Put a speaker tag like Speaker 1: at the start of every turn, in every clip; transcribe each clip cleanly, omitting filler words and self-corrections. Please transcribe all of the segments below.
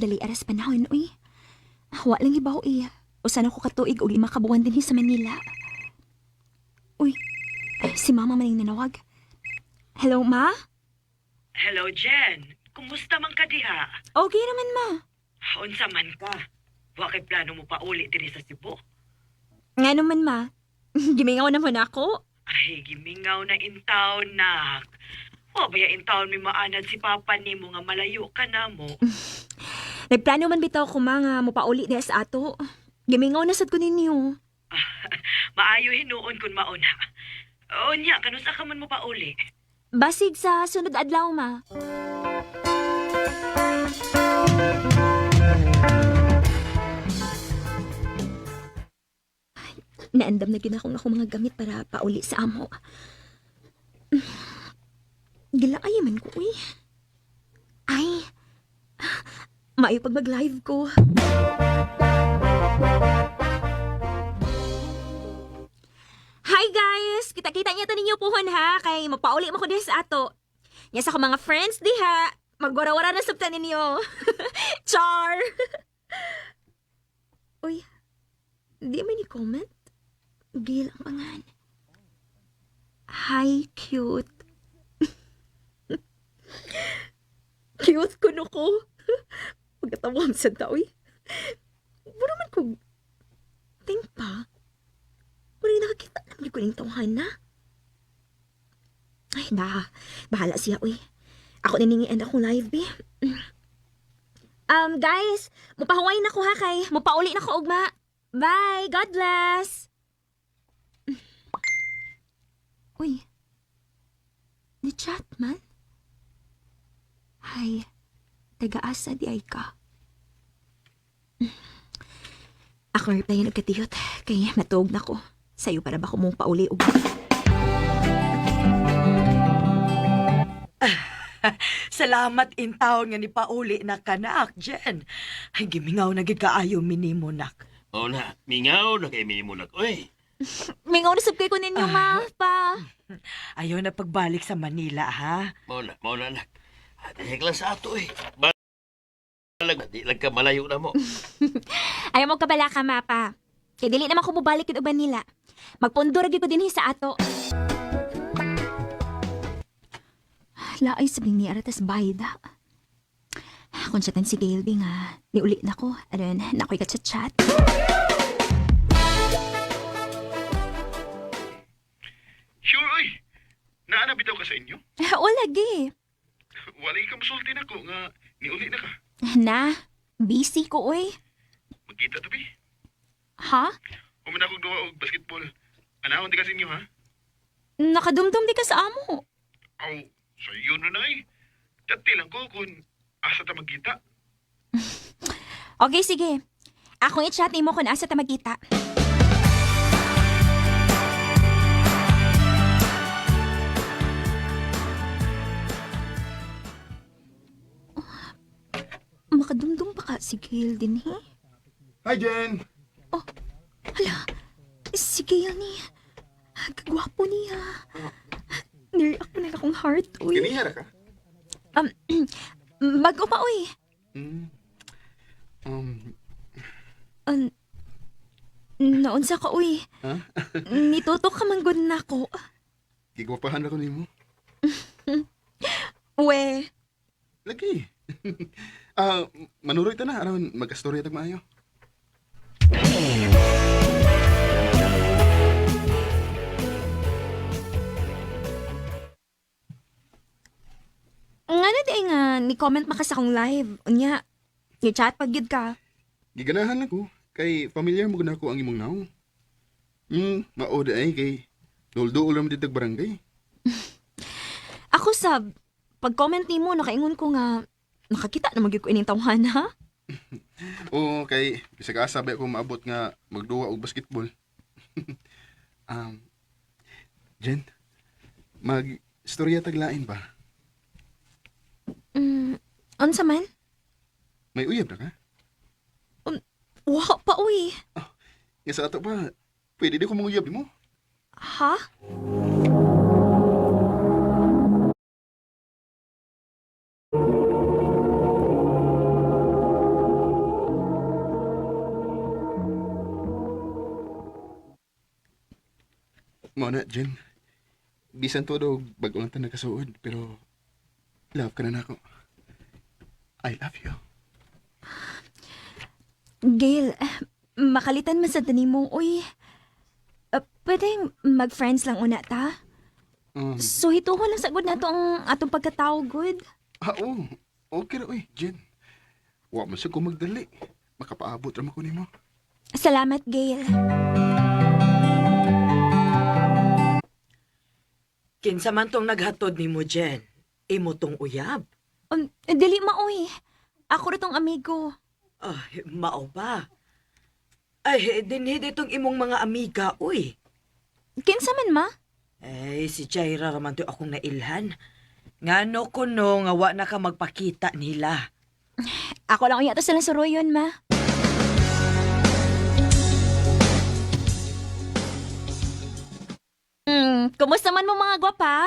Speaker 1: dali aras panahon, uy. Wa lang ibaw usan ako katuig og 5 ka buwan dinhi sa Manila. Uy, si mama maning nanawag. Hello, ma?
Speaker 2: Hello, Jen. Kumusta man ka diha?
Speaker 1: Okay naman, ma.
Speaker 2: Unsa man ka? Wa kay plano mo pa uli diri sa Cebu?
Speaker 1: Nga naman, ma. Gimingaw naman ako.
Speaker 2: Ay, gimingaw na in town, nak. Wa ba ya in town mi maanad si papa nimo nga malayo ka na mo?
Speaker 1: Nagplano man bitaw ko, ma, nga mopauli diha sa ato. Gimingaw na sad ko ninyo.
Speaker 2: Maayo hinuon kun mauna. Unya, kanusa ka man mo pa uli?
Speaker 1: Basig sa sunod adlaw, ma. Naandam na gyud akong mga gamit para pauli sa amo. Gilaay man ko, uy. Ay, maayo pag mag-live ko. Hi guys! Kita-kita niya to ninyo puhon ha, kay magpauli mo ko diha sa ato. Nya sa ko mga friends diha, magwara-wara na sabta ninyo. Char! Uy, di may ni comment? Gil ang angan. Hi, cute. Cute ko no ko. Pagkatawa ang santa, uy. Wala man ko. Ting pa. Wala nakakita naman ko ng tawhan na. Ay, bahala siya, uy. Ako naningian akong live, eh. Guys, mupahuway na ko ha kay. Mupauli na ko, ugma. Bye, God bless. Uy, ni-chat man? Hay, taga-asa di ay ka. Ako replyan nagkatiyot, kaya matuog na ko. Sa'yo para ba ko mong pauli o
Speaker 2: Salamat in town nga ni pauli na kanak, Jen. Ay, gimingaw na gikaayo minimo, nak.
Speaker 3: O na, mingaw na kay Mimulak. Oy,
Speaker 1: Mingaw na sabkay ko ninyo, ma, pa.
Speaker 2: Ayaw na pagbalik sa Manila, ha?
Speaker 3: mau na nak. Dahil lang sa ato eh. Balag, di lang ka malayo na mo.
Speaker 1: Ayaw mo kabala ka, ma, pa. Kaya dili naman ko mubalik yung uban nila. Magpundurag ko din sa ato. Laay sabing ni Aratas Bayda. Kung chatan si Gailby nga, niuli na ko. Aron, nakoy ka chat-chat.
Speaker 4: Sure, oy. Naana bitaw ka sa inyo?
Speaker 1: O, lagi.
Speaker 4: Walay ka musulti na ko nga niuli na ka.
Speaker 1: Na, busy ko, oy.
Speaker 4: Magkita tabi.
Speaker 1: Ha?
Speaker 4: Umana akong gawa og basketball. Anahon di ka sa inyo, ha?
Speaker 1: Nakadumdum di ka sa amo.
Speaker 4: Aw, sa iyo na na eh. Dati lang ko kung asa ta magkita.
Speaker 1: Okay, sige. Akong i-chat ni mo kung asa ta magkita. Makadumdum pa ka si Gail din, he?
Speaker 4: Hi, Jen!
Speaker 1: Hala, si Gail ni. Kagwapo niya. Nireact ko na akong heart, uy.
Speaker 4: Ganihara ka?
Speaker 1: Bago pa, uy. Naunsa ka, uy.
Speaker 4: Ha?
Speaker 1: Nitutok ka man gud na ko.
Speaker 4: Gigwapahan ako nimo.
Speaker 1: We,
Speaker 4: Lagi. Manuroy ta na. Aron, mag-astorya tag maayo.
Speaker 1: nga na di nga, ni-comment makas akong live. Unya, i-chat pag yun ka.
Speaker 4: Giganahan ako. Kay familiar mo na ako ang imong naong. Maoda ay kay duldo ulam dito barangay.
Speaker 1: Ako sab, pag-comment ni mo, nakaingon ko nga, nakakita na magyug ko ining tawhan, ha?
Speaker 4: Oo, kay bisag asabi ako maabot nga magduwa og basketball. Jen, mag-istorya taglain ba?
Speaker 1: Unsa man?
Speaker 4: May uyab na ka?
Speaker 1: Wa pa, uy.
Speaker 4: Nga sa ato ba, pwede di ko manguyab mo?
Speaker 1: Ha?
Speaker 4: na, Jen. Bisan to daw bago lang tayo nagkasuod, pero love ka na nako. I love you.
Speaker 1: Gail, makalitan man sa tani mo, uy. Pwedeng mag-friends lang una ta? So, hituho lang sagod na to ang atong pagkatao, good?
Speaker 4: Oo. Okay na, uy, Jen. Wa man sa ko magdali. Makapaabot raman ko nimo.
Speaker 1: Salamat, Gail.
Speaker 2: Kinsa man tong naghatod ni mo, Jen? Imo tong uyab.
Speaker 1: Dili maoy. Ako rin tong amigo.
Speaker 2: Ay, mao ba? Ay, dinhid itong imong mga amiga, uy.
Speaker 1: Kinsa man ma?
Speaker 2: Ay, si Jaira raman to akong nailhan. Ngano ko no, nga wa na ka magpakita nila.
Speaker 1: Ako lang yata sila suruyon, ma. Kumusta man mo mga gwapa?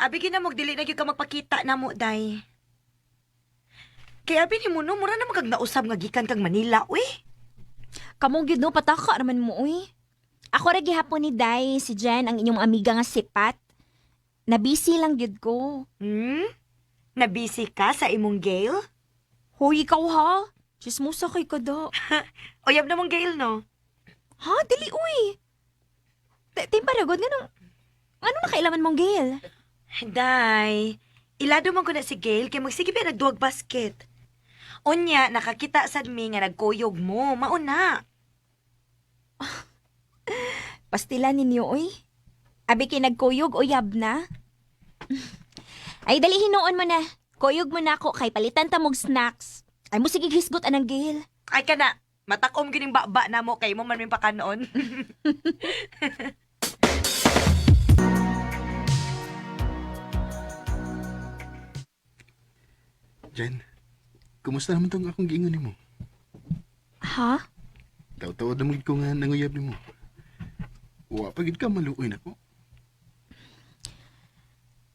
Speaker 2: Abi na mo, dili na gyud ka magpakita na mo, day. Kaya abi ni mo no, mura na magkag nausab nga gikan kang Manila, uy.
Speaker 1: Kamong gyud no, pataka raman mo, uy. Ako ra gihapon ni Day, si Jen, ang inyong amiga nga sipat. Nabisi lang gyud ko.
Speaker 2: Nabisi ka sa imong Gail?
Speaker 1: Hoy, ikaw ha? Chismosa kay kada.
Speaker 2: Uyab na mong Gail, no?
Speaker 1: Ha? Dili, uy. Timparagod, ano nakailaman mong Gail?
Speaker 2: Day, ilado man ko na si Gail kay magsige pa nagduwag basket. Unya, nakakita sad mi nga nagkuyog mo, mauna.
Speaker 1: Pastila ninyo, uy. Abi kay nagkuyog, uyab na. Ay, dali hinuon mo na. Kuyog mo na ako kay palitan ta mog snacks. Ay mo sige hisgot anang Gail.
Speaker 2: Ay ka na, matakom gining baba na mo kay mo man min pakanoon.
Speaker 4: Jen, kumusta naman tong akong giingon nimo?
Speaker 1: Ha?
Speaker 4: Taw-taw na ko nga nanguyab nimo. Wa pagid ka maluoy nako.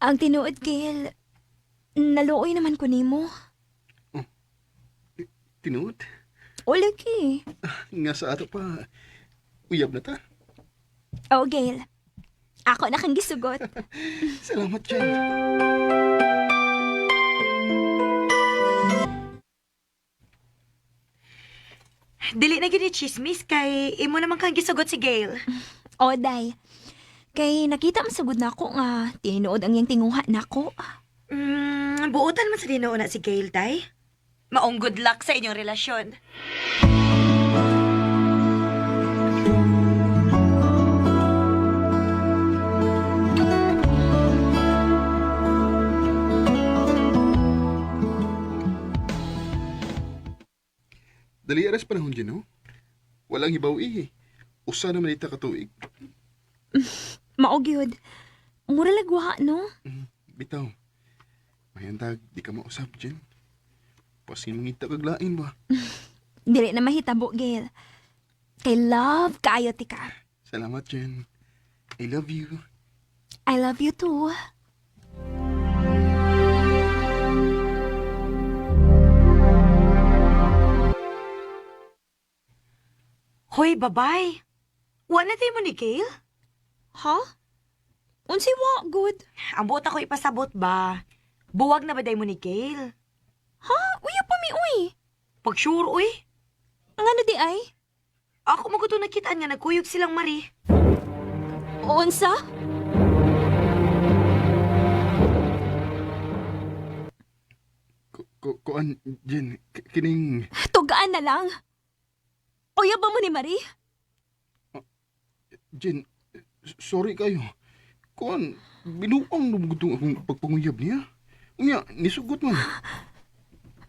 Speaker 1: Ang tinuod, Gail, naluoy naman ko nimo.
Speaker 4: Tinuod.
Speaker 1: O, lagi.
Speaker 4: Nga sa ato pa, uyab na ta.
Speaker 1: O, Gail. Ako na kang gisugot.
Speaker 4: Salamat, Jen.
Speaker 2: Dili na gini chismis kay imo naman kang gisugot si Gail.
Speaker 1: O, Day. Kay nakita masagod na ako nga tinuod ang iyang tinguha na ako.
Speaker 2: Buotan man sa dinuon na si Gail, tay. Maong good luck sa inyong relasyon.
Speaker 4: Dali aras panahon dyan, no? Walang hibaw eh. Usa naman ita katuig.
Speaker 1: Maogyod. Mura lagwa, no?
Speaker 4: Bitaw. Mayantag, di ka mausap dyan. Pasin mangita kaglain ba?
Speaker 1: Dili na mahitabo, Gail. Kay love kaayo ti ka.
Speaker 4: Salamat, Jen. I love you.
Speaker 1: I love you too.
Speaker 2: Hoy, babay. Wa na tayo mo ni Gail?
Speaker 1: Ha? Unsi wa, good.
Speaker 2: Ang buot ako ipasabot ba? Buwag na ba day mo ni Gail?
Speaker 1: Ha? Uya pa mi, uy.
Speaker 2: Pag sure, uy.
Speaker 1: Ang ano di ay?
Speaker 2: Ako maguto nakitaan nga nagkuyog silang Mari.
Speaker 1: Unsa?
Speaker 4: Kuan, Jen, kining...
Speaker 1: Tugaan na lang. Uya ba mo ni Marie?
Speaker 4: Jen, sorry kayo. Kuan, binuang lumugutong akong pagpanguyab niya. Unya, nisugot man.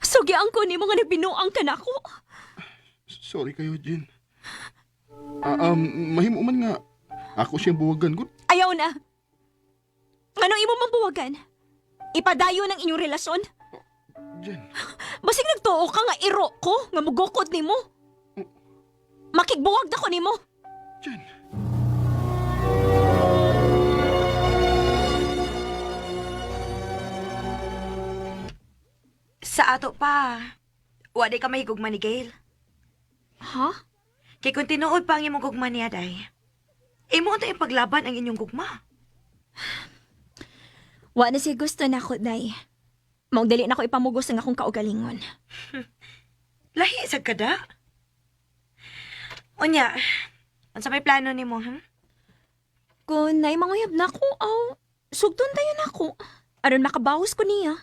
Speaker 1: Sugyaan ko ni mga nabinuang ka na ako.
Speaker 4: Sorry kayo, Jen. Mahimo man nga. Ako siyang buwagan, good.
Speaker 1: Ayaw na. Anong imo mambuwagan? Ipadayo ng inyong relasyon?
Speaker 4: Jen,
Speaker 1: Basig nagtuo ka nga iro ko, nga mugukod ni mo. Makigbuwag na ko ni mo.
Speaker 4: Jen.
Speaker 2: Sa ato pa, wa di ka mahigugman ni Gail.
Speaker 1: Ha?
Speaker 2: Kay kung tinuod pa ang imong gugman niya, day. Imo ang ipaglaban ang inyong gugma.
Speaker 1: Wa na siya gusto na ako, day. Maong dali na ako ipamugos ang akong kaugalingon.
Speaker 2: Lahi sa kada. Unya, unsa may plano nimo, ha?
Speaker 1: Kung nay manguyab na ako, sugton tayo na ako. Aron makabawas ko niya.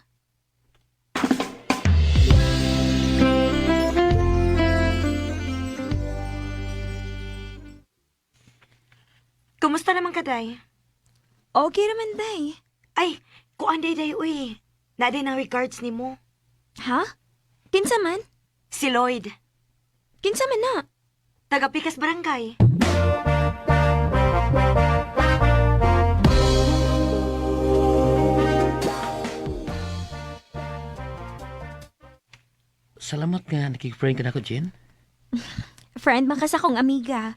Speaker 2: Kumusta naman ka, day?
Speaker 1: Okay naman, day.
Speaker 2: Ay, kuan day, uy. Naday ng regards nimo.
Speaker 1: Ha? Kinsa man?
Speaker 2: Si Lloyd,
Speaker 1: Kinsa man na?
Speaker 2: taga Pikas Barangay.
Speaker 3: Salamat nga nakig-friend ka na ko, Jen.
Speaker 1: Friend man kas akong amiga.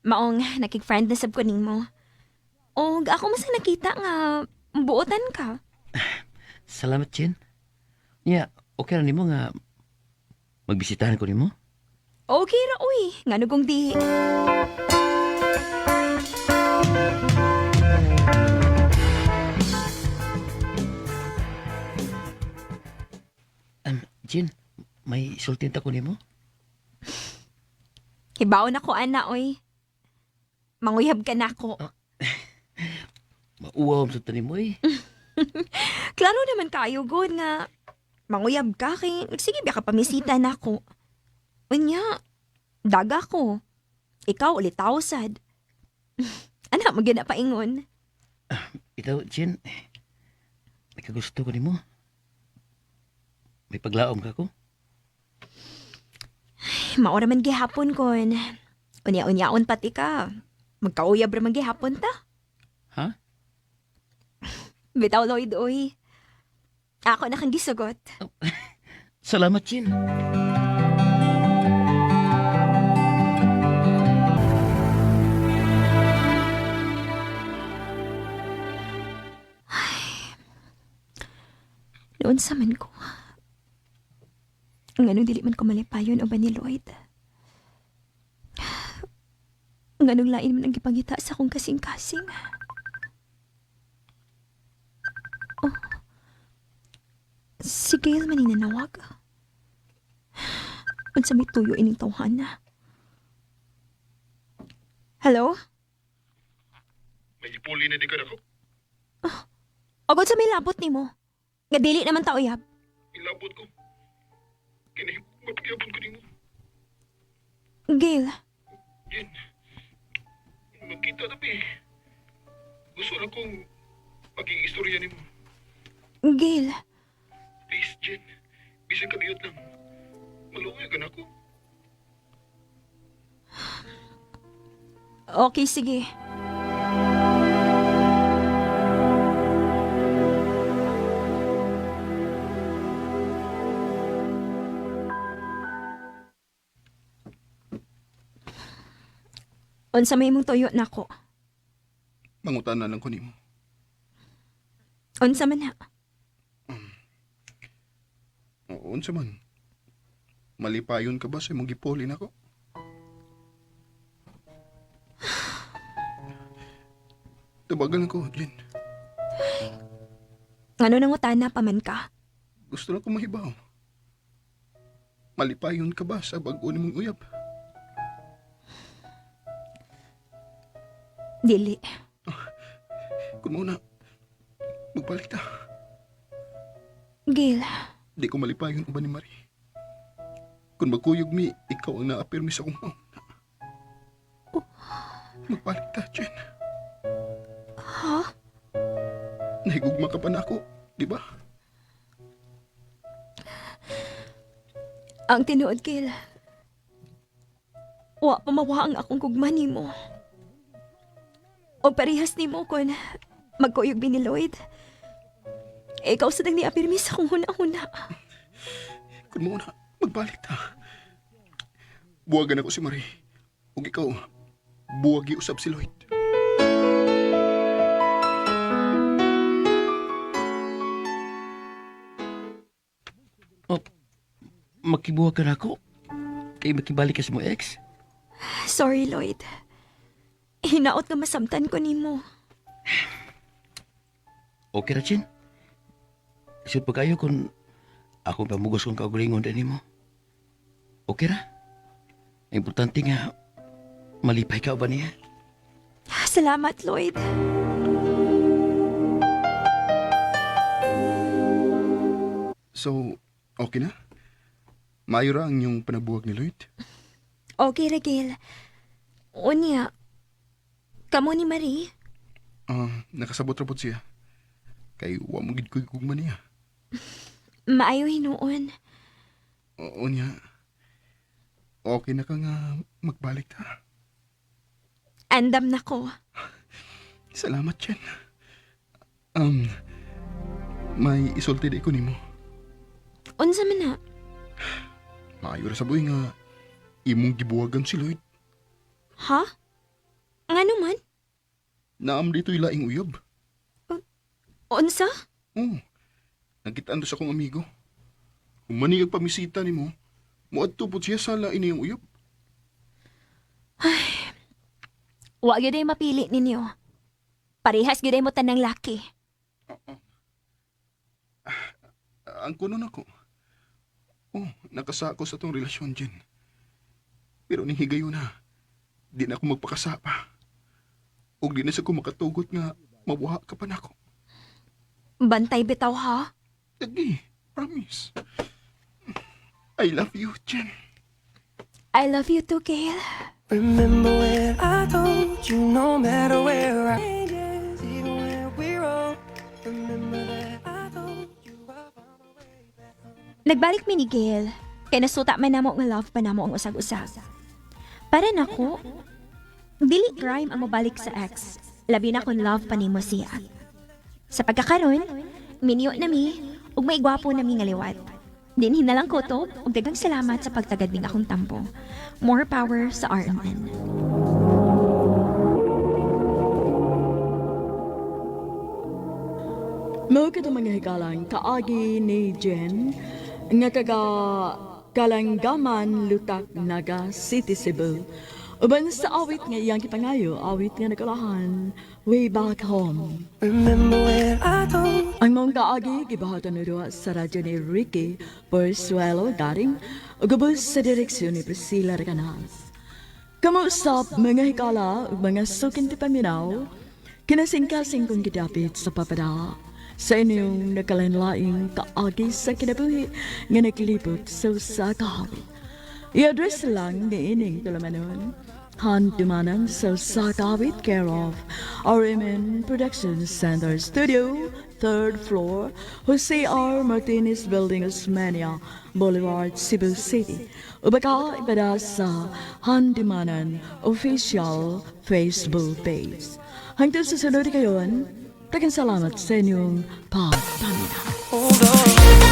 Speaker 1: Maong nakig-friend na sab ko nimo. O ako mas nakita nga buotan ka.
Speaker 3: Salamat, Jen. Ya, okay ra nimo nga magbisitahan ko nimo.
Speaker 1: Okay ra uy, ngano kung di.
Speaker 3: Jen, may sultin ta ko nimo.
Speaker 1: Hibaon ako ana oy. Manguyab ka na ako.
Speaker 3: Mauwaw sa tanim mo eh.
Speaker 1: Klaro naman kayo god nga manguyab ka kay sige biya ka pamisita na ako. Unya, daga ko. Ikaw ulit tawsad. Ana magina paingon.
Speaker 3: Ikaw, Jen, may kagusto ko nimo. May paglaom ka ko.
Speaker 1: Maura man gihapon kon. Unya-unyaon pati ka. Magkauyab ra man gihapon ta.
Speaker 3: Ha?
Speaker 1: Bitaw Lloyd oy. Ako na kang gisugot.
Speaker 3: Salamat, Jen.
Speaker 1: Noon sa man ko. Nganong dili man ko malipayon o ba ni Lloyd? Nganong lain man ang gipangita sa akong kasing-kasing? Oh. Si Gail man yung nanawag. Unsa may tuyo ining tawhan na. Hello?
Speaker 4: May ipuli na di ka na ko.
Speaker 1: Agad sa may labot ni mo. Nga dili naman ta uyab.
Speaker 4: Ilabot ko. Kini, mapagyabon ko nimo.
Speaker 1: Gail,
Speaker 4: Jen, magkita na gusto lang kong maging istorya nimo.
Speaker 1: Gail.
Speaker 4: Please, Jen. Bisang kaniyot lang. Malungoy ka na ako.
Speaker 1: Okay, sige. Unsa may imong tuyo nako?
Speaker 4: Mangutan na lang ko nimo.
Speaker 1: Unsa man na?
Speaker 4: Unsa man? Malipayon ka ba sa imong gipuli nako? Tabagan ko, Jen.
Speaker 1: Ngano nangutana pa man ka?
Speaker 4: Gusto lang ko mahibaw. Malipayon ka ba sa bag-o nimong uyab?
Speaker 1: Dili.
Speaker 4: Kung muna, magbalik ta.
Speaker 1: Gail,
Speaker 4: Di ko malipayon uban ni Marie. Kung magkuyog mi, ikaw ang naapirmi sa kong mauna. Magbalik ta, Jen.
Speaker 1: ha?
Speaker 4: Nahigugma ka pa na ako, di ba?
Speaker 1: Ang tinuod, Gail. Wa pamawa ang akong gugma nimo. O parehas nimo kon magkuyog ni Lloyd. Ikaw sa ni apirmi sa kong huna-huna.
Speaker 4: Kung muna, magbalik ta. Buwagan ako si Marie. Ug ikaw, buwagi usab si Lloyd.
Speaker 3: Oh, makibuha ka na ako. Kay makibalik ka sa mo ex.
Speaker 1: Sorry, Lloyd. Hinaot nga masamtan ko nimo.
Speaker 3: Okay ra, Chin. Isip pa kayo kung akong pamugos kong kaugalingon din mo. Okay ra? Importante nga, malipay ka ba niya?
Speaker 1: Salamat, Lloyd.
Speaker 4: So, okay na? Maayo ra ang yung panabuwag ni Lloyd?
Speaker 1: Okay, Regil. Unya, kamo ni Marie?
Speaker 4: Nakasabot-rabot siya. Kay wa mo gid ko gugma niya.
Speaker 1: Maayo hinuon.
Speaker 4: Oo niya. Okay na ka nga magbalik ta.
Speaker 1: Andam na ko.
Speaker 4: Salamat, Chen. May isulti di ko nimo.
Speaker 1: Unsa man na?
Speaker 4: Maayo ra sa buhay nga imong gibuwagan si Lloyd.
Speaker 1: Ha? Nga naman?
Speaker 4: Naam dito ilaing uyab.
Speaker 1: Unsa?
Speaker 4: Oo. Nakitaan do sa akong amigo. Kung manigag pamisita nimo, muadto pud siya sa lain niyang uyab.
Speaker 1: Wa gyud ay mapili ninyo. Parehas gyud ay mo tanang laki.
Speaker 4: Ang kuno nako. Oh, nakasako sa tong relasyon, Jen. Pero ning higayon na, di na ako magpakasapa. O di na sa ko makatugot nga mabuha ka pa nako.
Speaker 1: Bantay bitaw ha?
Speaker 4: Lagi, promise. I love you, Jen.
Speaker 1: I love you too, Gail.
Speaker 5: Remember when I told you no matter where I changes, even when we're old. Remember that I told you I found a way back home.
Speaker 1: Nagbalik mi ni Gail. Kay nasuta man namo nga love pa namo ang usag-usag. Para nako, dili crime ang mabalik sa ex. Labi na kung love pa nimo siya. Sa pagkakaroon, minyo na mi, ug may gwapo na mi nga liwat. Dinhin na lang ko to, ug daghang salamat sa pagtagad ning akong tampo. More power sa RMN.
Speaker 6: Mao kita mga hikalang kaagi ni Jen nga taga Kalanggaman, Lutak, Naga, City, Cebu. Uban sa awit nga iyang kipangayo, awit nga nagalahan, Way Back Home.
Speaker 5: Remember when I told
Speaker 6: Ang mong kaagi, gibahatan na sa radyo ni Ricky Porzuelo Garing, ugubos sa direksyon ni Priscilla Recanas. Kamuusap mga hikala ug mga sukin ti paminaw, kinasing-kasing kong gidapit sa papada sa inyong nakalanlaing kaagi sa kinabuhi nga naglibot sa usa ka hawit. I-address lang ni ining tulamanon. Handumanan sa usa ka hawit care of RMN Productions Center Studio, 3rd floor, Jose R. Martinez Building, Osmania Boulevard, Cebu City. Ubaka ipada sa Handumanan Official Facebook page. Hangtod sa sunod kayon, tagang salamat sa inyong pagpaminaw.
Speaker 5: hold on.